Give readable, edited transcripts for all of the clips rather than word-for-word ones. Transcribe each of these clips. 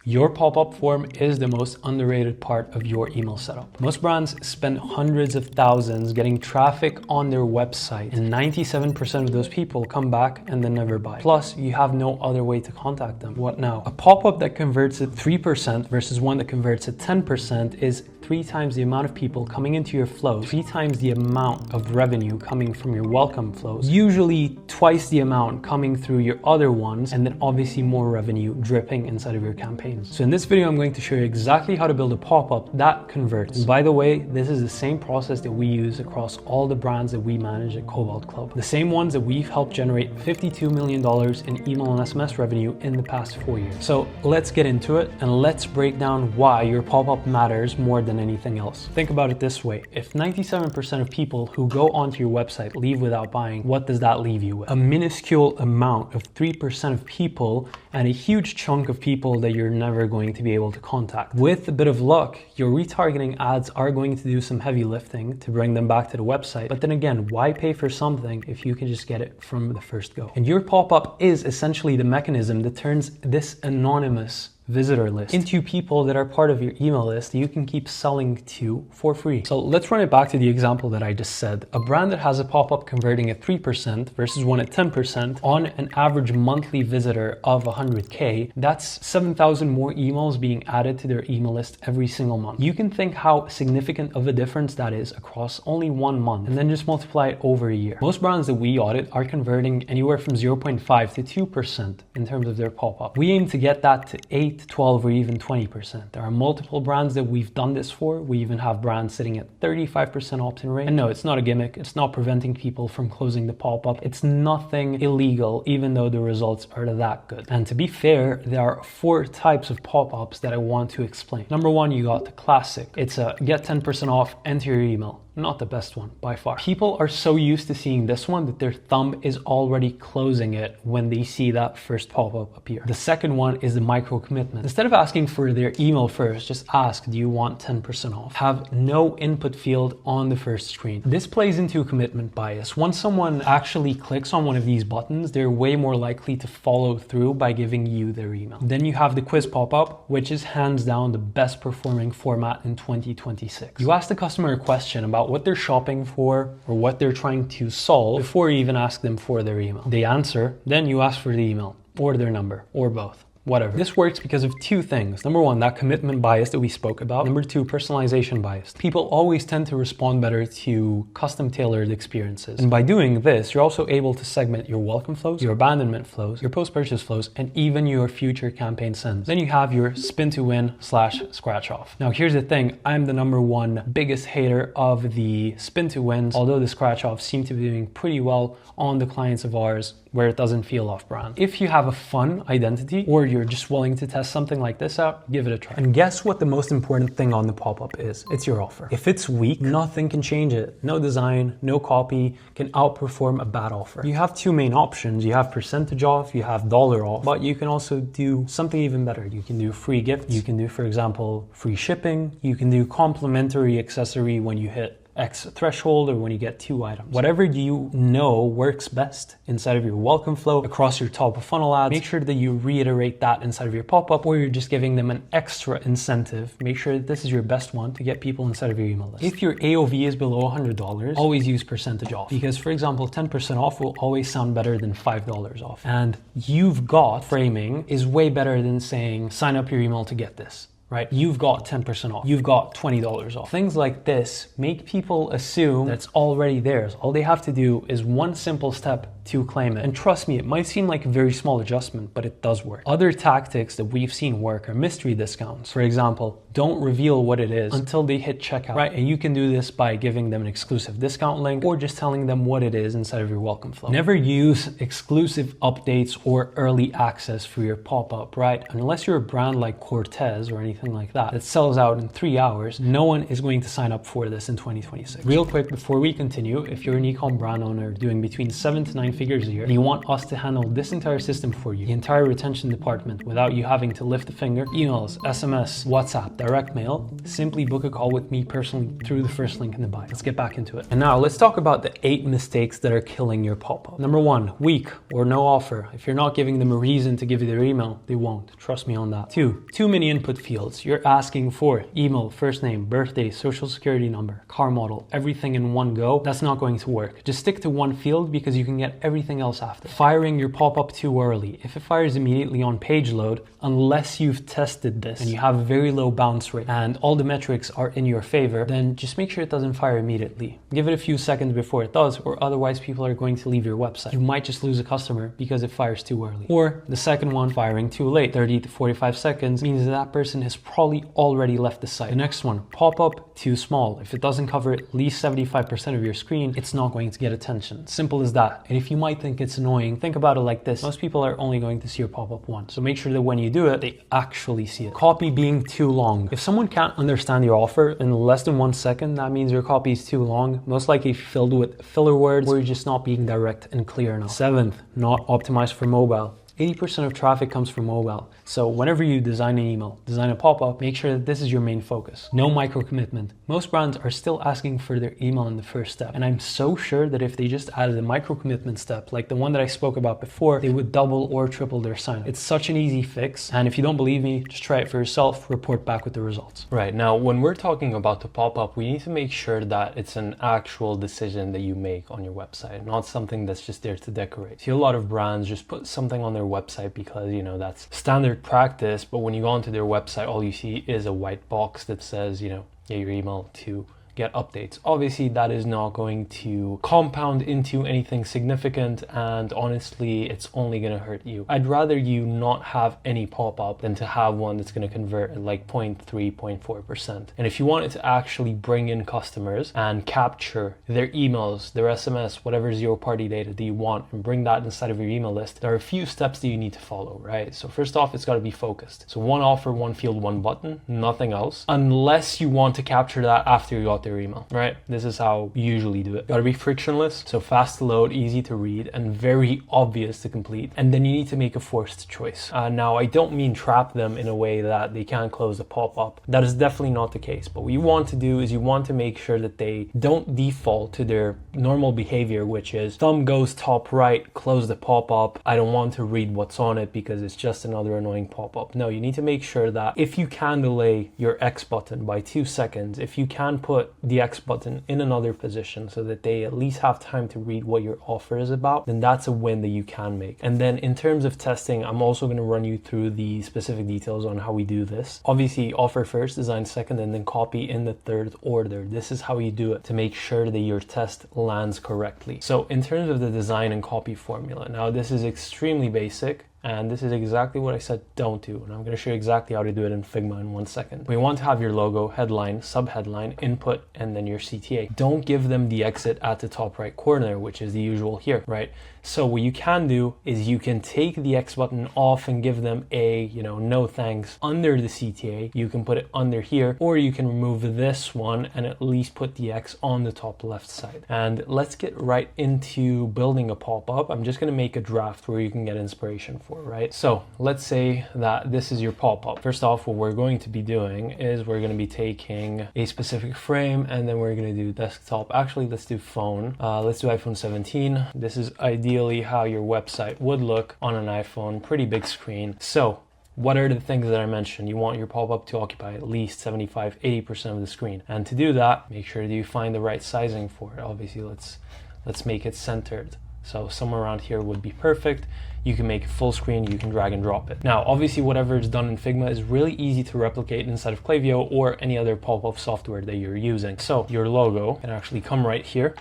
Your pop-up form is the most underrated part of your email setup. Most brands spend hundreds of thousands getting traffic on their website, and 97% of those people come back and then never buy. Plus, you have no other way to contact them. What now? A pop-up that converts at 3% versus one that converts at 10% is 3 times the amount of people coming into your flows, 3 times the amount of revenue coming from your welcome flows, usually twice the amount coming through your other ones, and then obviously more revenue dripping inside of your campaigns. So in this video, I'm going to show you exactly how to build a pop-up that converts. And by the way, this is the same process that we use across all the brands that we manage at Cobalt Club. The same ones that we've helped generate $52 million in email and SMS revenue in the past 4 years. So let's get into it and let's break down why your pop-up matters more than anything else. Think about it this way. If 97% of people who go onto your website leave without buying, what does that leave you with? A minuscule amount of 3% of people and a huge chunk of people that you're never going to be able to contact. With a bit of luck, your retargeting ads are going to do some heavy lifting to bring them back to the website. But then again, why pay for something if you can just get it from the first go? And your pop-up is essentially the mechanism that turns this anonymous visitor list into people that are part of your email list that you can keep selling to for free. So let's run it back to the example that I just said. A brand that has a pop-up converting at 3% versus one at 10% on an average monthly visitor of 100K, that's 7,000 more emails being added to their email list every single month. You can think how significant of a difference that is across only 1 month, and then just multiply it over a year. Most brands that we audit are converting anywhere from 0.5 to 2% in terms of their pop-up. We aim to get that to 8, 12, or even 20%. There are multiple brands that we've done this for. We even have brands sitting at 35% opt-in rate. And no, it's not a gimmick. It's not preventing people from closing the pop-up. It's nothing illegal, even though the results are that good. And to be fair, there are 4 types of pop-ups that I want to explain. Number 1, you got the classic. It's a get 10% off, enter your email. Not the best one by far. People are so used to seeing this one that their thumb is already closing it when they see that first pop-up appear. The second one is the micro commitment. Instead of asking for their email first, just ask, do you want 10% off? Have no input field on the first screen. This plays into a commitment bias. Once someone actually clicks on one of these buttons, they're way more likely to follow through by giving you their email. Then you have the quiz pop-up, which is hands down the best performing format in 2026. You ask the customer a question about what they're shopping for or what they're trying to solve before you even ask them for their email. They answer, then you ask for the email or their number or both. Whatever. This works because of 2 things. Number 1, that commitment bias that we spoke about. Number 2, personalization bias. People always tend to respond better to custom tailored experiences. And by doing this, you're also able to segment your welcome flows, your abandonment flows, your post-purchase flows, and even your future campaign sends. Then you have your spin to win / scratch off. Now here's the thing. I'm the number 1 biggest hater of the spin to wins, although the scratch offs seem to be doing pretty well on the clients of ours where it doesn't feel off-brand. If you have a fun identity or you're just willing to test something like this out, give it a try. And guess what the most important thing on the pop-up is? It's your offer. If it's weak, nothing can change it. No design, no copy can outperform a bad offer. You have 2 main options. You have percentage off, you have dollar off, but you can also do something even better. You can do free gifts. You can do, for example, free shipping. You can do complimentary accessory when you hit X threshold or when you get 2 items. Whatever you know works best inside of your welcome flow across your top of funnel ads, make sure that you reiterate that inside of your pop-up, or you're just giving them an extra incentive. Make sure that this is your best one to get people inside of your email list. If your AOV is below $100, always use percentage off, because for example, 10% off will always sound better than $5 off. And you've got framing is way better than saying, sign up your email to get this. Right? You've got 10% off. You've got $20 off. Things like this make people assume that it's already theirs. All they have to do is one simple step to claim it. And trust me, it might seem like a very small adjustment, but it does work. Other tactics that we've seen work are mystery discounts. For example, don't reveal what it is until they hit checkout, right? And you can do this by giving them an exclusive discount link or just telling them what it is inside of your welcome flow. Never use exclusive updates or early access for your pop-up, right? Unless you're a brand like Cortez or anything like that that sells out in 3 hours, no one is going to sign up for this in 2026. Real quick before we continue, if you're an ecom brand owner doing between 7 to 9 configures here, and you want us to handle this entire system for you, the entire retention department, without you having to lift a finger, emails, SMS, WhatsApp, direct mail, simply book a call with me personally through the first link in the bio. Let's get back into it. And now let's talk about the 8 mistakes that are killing your pop-up. Number 1, weak or no offer. If you're not giving them a reason to give you their email, they won't. Trust me on that. 2, too many input fields. You're asking for email, first name, birthday, social security number, car model, everything in one go. That's not going to work. Just stick to one field because you can get everything else after. Firing your pop-up too early. If it fires immediately on page load, unless you've tested this and you have a very low bounce rate and all the metrics are in your favor, then just make sure it doesn't fire immediately. Give it a few seconds before it does, or otherwise people are going to leave your website. You might just lose a customer because it fires too early. Or the second one, firing too late. 30 to 45 seconds means that person has probably already left the site. The next one, pop-up too small. If it doesn't cover at least 75% of your screen, it's not going to get attention. Simple as that. And if you might think it's annoying, think about it like this. Most people are only going to see your pop-up once. So make sure that when you do it, they actually see it. Copy being too long. If someone can't understand your offer in less than 1 second, that means your copy is too long, most likely filled with filler words, or you're just not being direct and clear enough. 7th, not optimized for mobile. 80% of traffic comes from mobile. So whenever you design an email, design a pop-up, make sure that this is your main focus. No micro commitment. Most brands are still asking for their email in the first step. And I'm so sure that if they just added a micro commitment step, like the one that I spoke about before, they would double or triple their sign up. It's such an easy fix. And if you don't believe me, just try it for yourself, report back with the results. Right, now when we're talking about the pop-up, we need to make sure that it's an actual decision that you make on your website, not something that's just there to decorate. See, a lot of brands just put something on their website because, you know, that's standard practice, but when you go onto their website, all you see is a white box that says, you know, yeah, your email to get updates. Obviously, that is not going to compound into anything significant, and honestly, it's only going to hurt you. I'd rather you not have any pop-up than to have one that's going to convert at like 0.3, 0.4%. And if you want it to actually bring in customers and capture their emails, their SMS, whatever zero party data that you want, and bring that inside of your email list, there are a few steps that you need to follow, right? So first off, it's got to be focused. So one offer, one field, one button, nothing else, unless you want to capture that after you got their email, right? This is how you usually do it. Got to be frictionless, so fast to load, easy to read, and very obvious to complete. And then you need to make a forced choice. Now, I don't mean trap them in a way that they can't close the pop-up. That is definitely not the case. But what you want to do is you want to make sure that they don't default to their normal behavior, which is thumb goes top right, close the pop-up. I don't want to read what's on it because it's just another annoying pop-up. No, you need to make sure that if you can delay your X button by 2 seconds, if you can put the X button in another position so that they at least have time to read what your offer is about, then that's a win that you can make. And then in terms of testing, I'm also going to run you through the specific details on how we do this. Obviously, offer first, design second, and then copy in the third order. This is how you do it to make sure that your test lands correctly. So in terms of the design and copy formula, now this is extremely basic. And this is exactly what I said don't do. And I'm going to show you exactly how to do it in Figma in 1 second. We want to have your logo, headline, subheadline, input, and then your CTA. Don't give them the exit at the top right corner, which is the usual here, right? So what you can do is you can take the X button off and give them a, you know, no thanks under the CTA. You can put it under here, or you can remove this one and at least put the X on the top left side. And let's get right into building a pop-up. I'm just going to make a draft where you can get inspiration for, right? So let's say that this is your pop-up. First off, what we're going to be doing is we're going to be taking a specific frame and then we're going to do desktop. Actually, let's do phone. Let's do iPhone 17. This is ideally how your website would look on an iPhone, pretty big screen. So what are the things that I mentioned? You want your pop-up to occupy at least 75, 80% of the screen. And to do that, make sure that you find the right sizing for it. Obviously, let's make it centered. So somewhere around here would be perfect. You can make it full screen, you can drag and drop it. Now, obviously, whatever is done in Figma is really easy to replicate inside of Klaviyo or any other pop-up software that you're using. So your logo can actually come right here.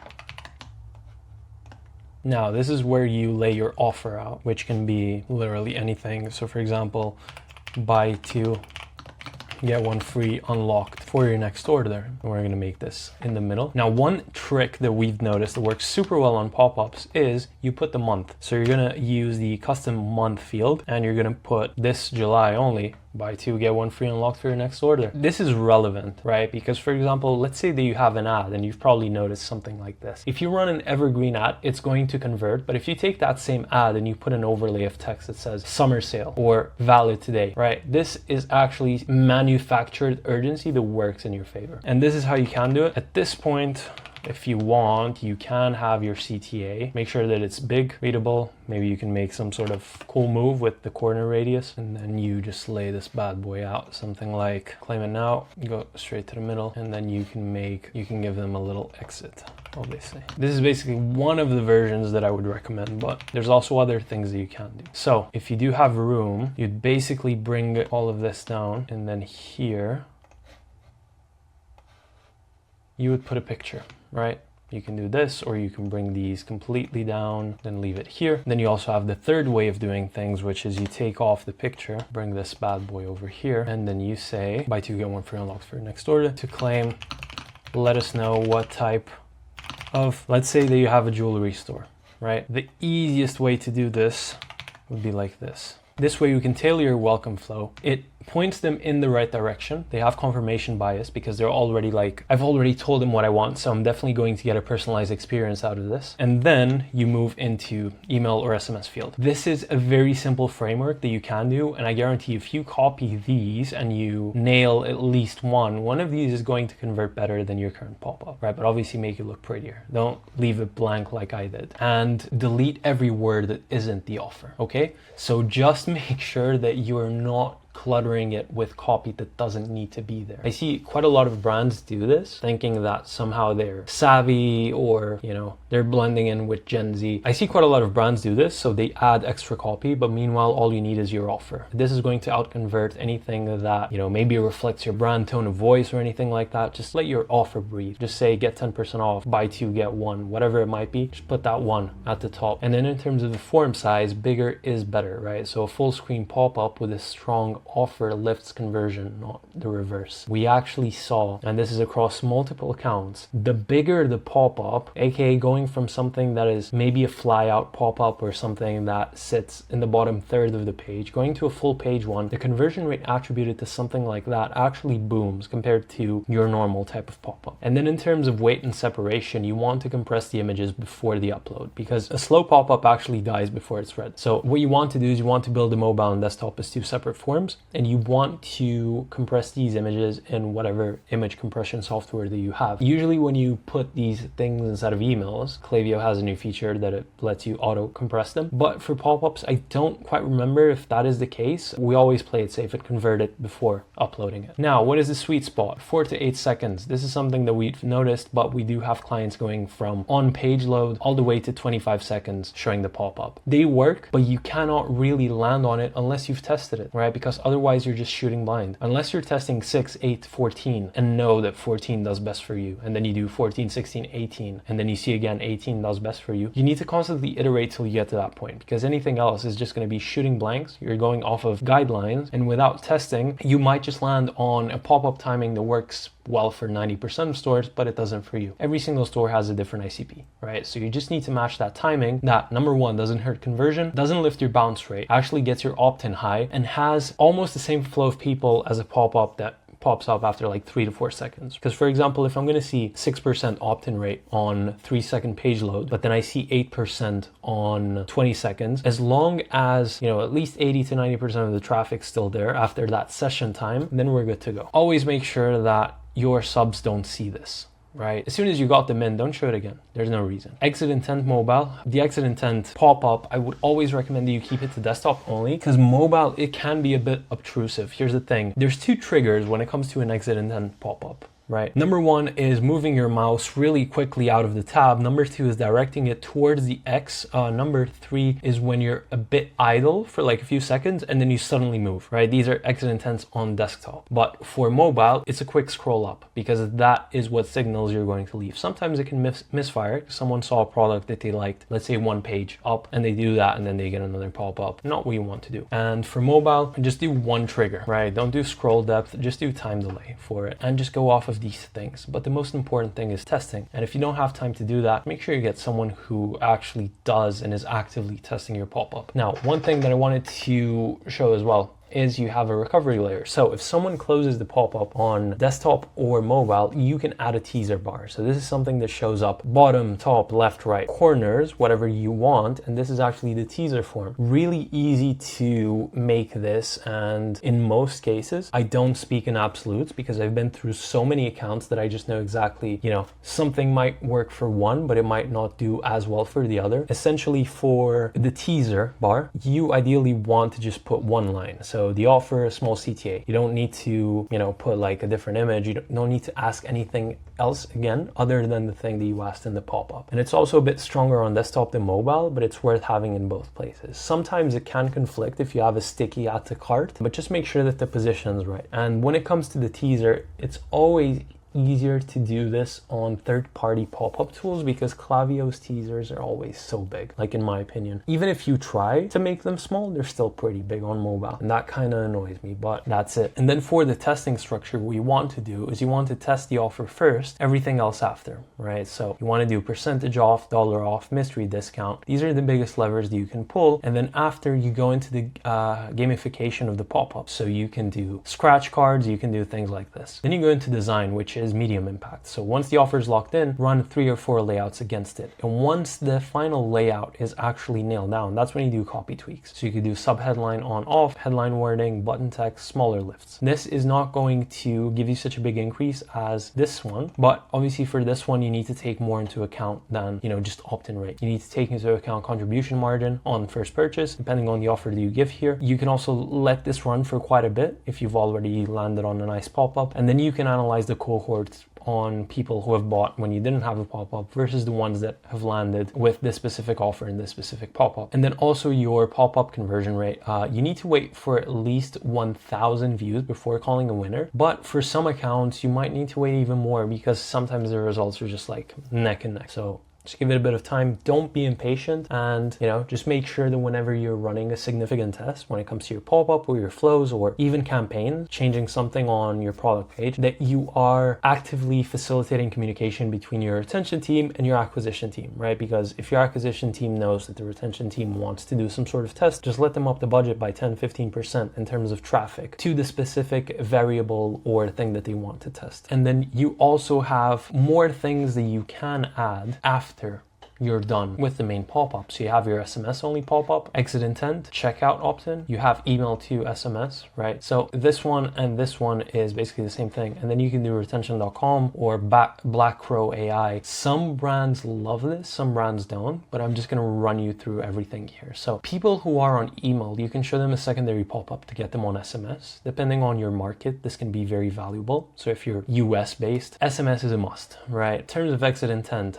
Now, this is where you lay your offer out, which can be literally anything. So for example, buy 2, get 1 free unlocked for your next order. And we're gonna make this in the middle. Now, one trick that we've noticed that works super well on pop-ups is you put the month. So you're gonna use the custom month field and you're gonna put this July only, buy 2 get 1 free unlocked for your next order. This is relevant, right? Because for example, let's say that you have an ad and you've probably noticed something like this. If you run an evergreen ad, it's going to convert, but if you take that same ad and you put an overlay of text that says summer sale or valid today, right? This is actually manufactured urgency that works in your favor. And this is how you can do it. At this point, if you want, you can have your CTA. Make sure that it's big, readable. Maybe you can make some sort of cool move with the corner radius, and then you just lay this bad boy out. Something like claim it now, go straight to the middle, and then you can give them a little exit, obviously. This is basically one of the versions that I would recommend, but there's also other things that you can do. So if you do have room, you'd basically bring all of this down, and then here, you would put a picture, right? You can do this, or you can bring these completely down, then leave it here. Then you also have the third way of doing things, which is you take off the picture, bring this bad boy over here, and then you say, buy 2 get 1 free unlocked for your next order. To claim, let us know what type of, let's say that you have a jewelry store, right? The easiest way to do this would be like this. This way you can tailor your welcome flow. It points them in the right direction. They have confirmation bias because they're already like, I've already told them what I want, so I'm definitely going to get a personalized experience out of this. And then you move into email or SMS field. This is a very simple framework that you can do, and I guarantee if you copy these and you nail at least one of these is going to convert better than your current pop-up, right? But obviously make it look prettier. Don't leave it blank like I did. And delete every word that isn't the offer, okay? So just make sure that you are not cluttering it with copy that doesn't need to be there. I see quite a lot of brands do this, thinking that somehow they're savvy or, you know, they're blending in with Gen Z. I see quite a lot of brands do this, so they add extra copy, but meanwhile, all you need is your offer. This is going to outconvert anything that, you know, maybe reflects your brand tone of voice or anything like that. Just let your offer breathe. Just say, get 10% off, buy 2, get 1, whatever it might be. Just put that 1 at the top. And then in terms of the form size, bigger is better, right? So a full screen pop-up with a strong offer lifts conversion, not the reverse. We actually saw, and this is across multiple accounts, the bigger the pop-up, aka going from something that is maybe a fly out pop-up or something that sits in the bottom third of the page, going to a full page one, the conversion rate attributed to something like that actually booms compared to your normal type of pop-up. And then in terms of weight and separation, you want to compress the images before the upload, because a slow pop-up actually dies before it's read. So what you want to do is you want to build a mobile and desktop as 2 separate forms, and you want to compress these images in whatever image compression software that you have. Usually when you put these things inside of emails, Klaviyo has a new feature that it lets you auto compress them. But for pop-ups, I don't quite remember if that is the case. We always play it safe and convert it before uploading it. Now, what is the sweet spot? 4 to 8 seconds. This is something that we've noticed, but we do have clients going from on page load all the way to 25 seconds showing the pop-up. They work, but you cannot really land on it unless you've tested it, right? Because otherwise you're just shooting blind. Unless you're testing 6, 8, 14 and know that 14 does best for you, and then you do 14, 16, 18, and then you see again 18 does best for you. You need to constantly iterate till you get to that point, because anything else is just going to be shooting blanks. You're going off of guidelines, and without testing, you might just land on a pop-up timing that works well for 90% of stores, but it doesn't for you. Every single store has a different ICP, right? So you just need to match that timing that, number one, doesn't hurt conversion, doesn't lift your bounce rate, actually gets your opt-in high, and has almost the same flow of people as a pop-up that pops up after like 3 to 4 seconds. Because for example, if I'm going to see 6% opt-in rate on 3-second page load, but then I see 8% on 20 seconds, as long as, you know, at least 80 to 90% of the traffic's still there after that session time, then we're good to go. Always make sure that your subs don't see this, right? As soon as you got them in, don't show it again. There's no reason. Exit intent mobile. The exit intent pop-up, I would always recommend that you keep it to desktop only, because mobile, it can be a bit obtrusive. Here's the thing. There's 2 triggers when it comes to an exit intent pop-up, right? Number 1 is moving your mouse really quickly out of the tab. Number 2 is directing it towards the X. Number 3 is when you're a bit idle for like a few seconds and then you suddenly move, right? These are exit intents on desktop. But for mobile, it's a quick scroll up, because that is what signals you're going to leave. Sometimes it can misfire. Someone saw a product that they liked, let's say 1 page up, and they do that and then they get another pop-up. Not what you want to do. And for mobile, just do 1 trigger, right? Don't do scroll depth, just do time delay for it, and just go off of these things. But the most important thing is testing. And if you don't have time to do that, make sure you get someone who actually does and is actively testing your pop-up. Now, one thing that I wanted to show as well, is you have a recovery layer. So if someone closes the pop-up on desktop or mobile, you can add a teaser bar. So this is something that shows up bottom, top, left, right, corners, whatever you want. And this is actually the teaser form. Really easy to make this. And in most cases, I don't speak in absolutes because I've been through so many accounts that I just know exactly, something might work for one, but it might not do as well for the other. Essentially for the teaser bar, you ideally want to just put one line. So the offer, a small CTA. You don't need to, put like a different image. You don't need to ask anything else again, other than the thing that you asked in the pop-up. And it's also a bit stronger on desktop than mobile, but it's worth having in both places. Sometimes it can conflict if you have a sticky add to cart, but just make sure that the position's right. And when it comes to the teaser, it's always easier to do this on third-party pop-up tools because Klaviyo's teasers are always so big, like in my opinion. Even if you try to make them small, they're still pretty big on mobile, and that kind of annoys me, but that's it. And then for the testing structure, what you want to do is you want to test the offer first, everything else after, right? So you want to do percentage off, dollar off, mystery discount. These are the biggest levers that you can pull, and then after you go into the gamification of the pop-up. So you can do scratch cards, you can do things like this. Then you go into design, which is medium impact. So once the offer is locked in, run 3 or 4 layouts against it. And once the final layout is actually nailed down, that's when you do copy tweaks. So you could do sub-headline on off, headline wording, button text, smaller lifts. This is not going to give you such a big increase as this one, but obviously for this one, you need to take more into account than, just opt-in rate. You need to take into account contribution margin on first purchase, depending on the offer that you give here. You can also let this run for quite a bit if you've already landed on a nice pop-up, and then you can analyze the cohorts on people who have bought when you didn't have a pop-up versus the ones that have landed with this specific offer and this specific pop-up. And then also your pop-up conversion rate. You need to wait for at least 1,000 views before calling a winner. But for some accounts, you might need to wait even more because sometimes the results are just like neck and neck. So just give it a bit of time. Don't be impatient, and just make sure that whenever you're running a significant test, when it comes to your pop-up or your flows or even campaigns, changing something on your product page, that you are actively facilitating communication between your retention team and your acquisition team, right? Because if your acquisition team knows that the retention team wants to do some sort of test, just let them up the budget by 10-15% in terms of traffic to the specific variable or thing that they want to test. And then you also have more things that you can add after you're done with the main pop-up. So you have your SMS only pop-up, exit intent, checkout opt-in, you have email to SMS, right? So this one and this one is basically the same thing. And then you can do retention.com or Black Crow AI. Some brands love this, some brands don't, but I'm just gonna run you through everything here. So people who are on email, you can show them a secondary pop-up to get them on SMS. Depending on your market, this can be very valuable. So if you're US based, SMS is a must, right? In terms of exit intent,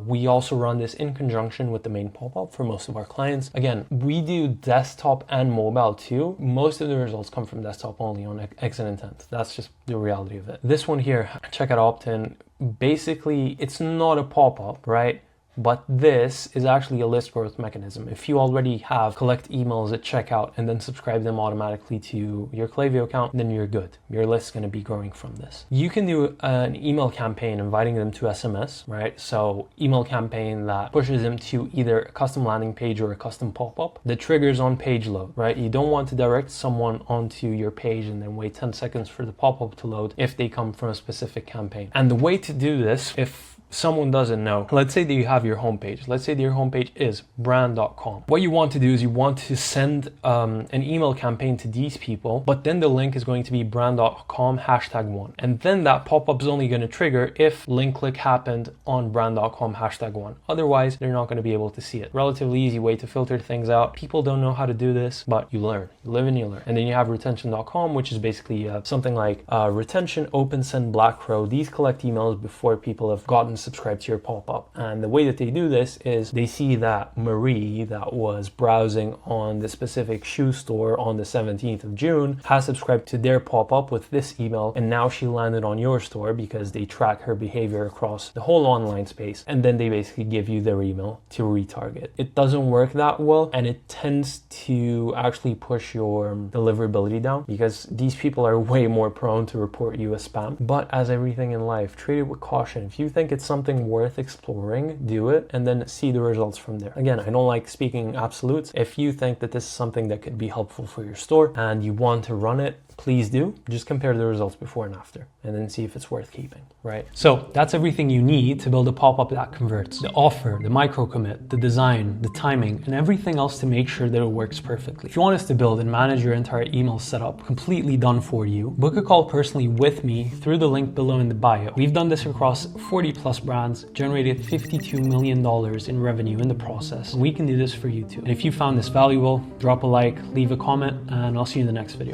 we also run this in conjunction with the main pop-up for most of our clients. Again, we do desktop and mobile too. Most of the results come from desktop only on exit intent. That's just the reality of it. This one here, checkout opt-in, basically it's not a pop-up, right? But this is actually a list growth mechanism. If you already have collect emails at checkout and then subscribe them automatically to your Klaviyo account, then you're good. Your list's going to be growing from this. You can do an email campaign inviting them to SMS, right? So email campaign that pushes them to either a custom landing page or a custom pop-up that triggers on page load, right? You don't want to direct someone onto your page and then wait 10 seconds for the pop-up to load if they come from a specific campaign. And the way to do this, if someone doesn't know, let's say that you have your homepage. Let's say that your homepage is brand.com. What you want to do is you want to send an email campaign to these people, but then the link is going to be brand.com #1. And then that pop-up is only going to trigger if link click happened on brand.com #1. Otherwise, they're not going to be able to see it. Relatively easy way to filter things out. People don't know how to do this, but you learn. You live and you learn. And then you have retention.com, which is basically something like retention, open, send, Black Crow. These collect emails before people have gotten subscribe to your pop-up. And the way that they do this is they see that Marie, that was browsing on the specific shoe store on the 17th of June, has subscribed to their pop-up with this email, and now she landed on your store because they track her behavior across the whole online space, and then they basically give you their email to retarget. It doesn't work that well, and it tends to actually push your deliverability down because these people are way more prone to report you as spam. But as everything in life, treat it with caution. If you think it's something worth exploring, do it, and then see the results from there. Again, I don't like speaking absolutes. If you think that this is something that could be helpful for your store and you want to run it, please do. Just compare the results before and after, and then see if it's worth keeping, right? So that's everything you need to build a pop-up that converts. The offer, the micro commit, the design, the timing, and everything else to make sure that it works perfectly. If you want us to build and manage your entire email setup completely done for you, book a call personally with me through the link below in the bio. We've done this across 40 plus brands, generated $52 million in revenue in the process. We can do this for you too. And if you found this valuable, drop a like, leave a comment, and I'll see you in the next video.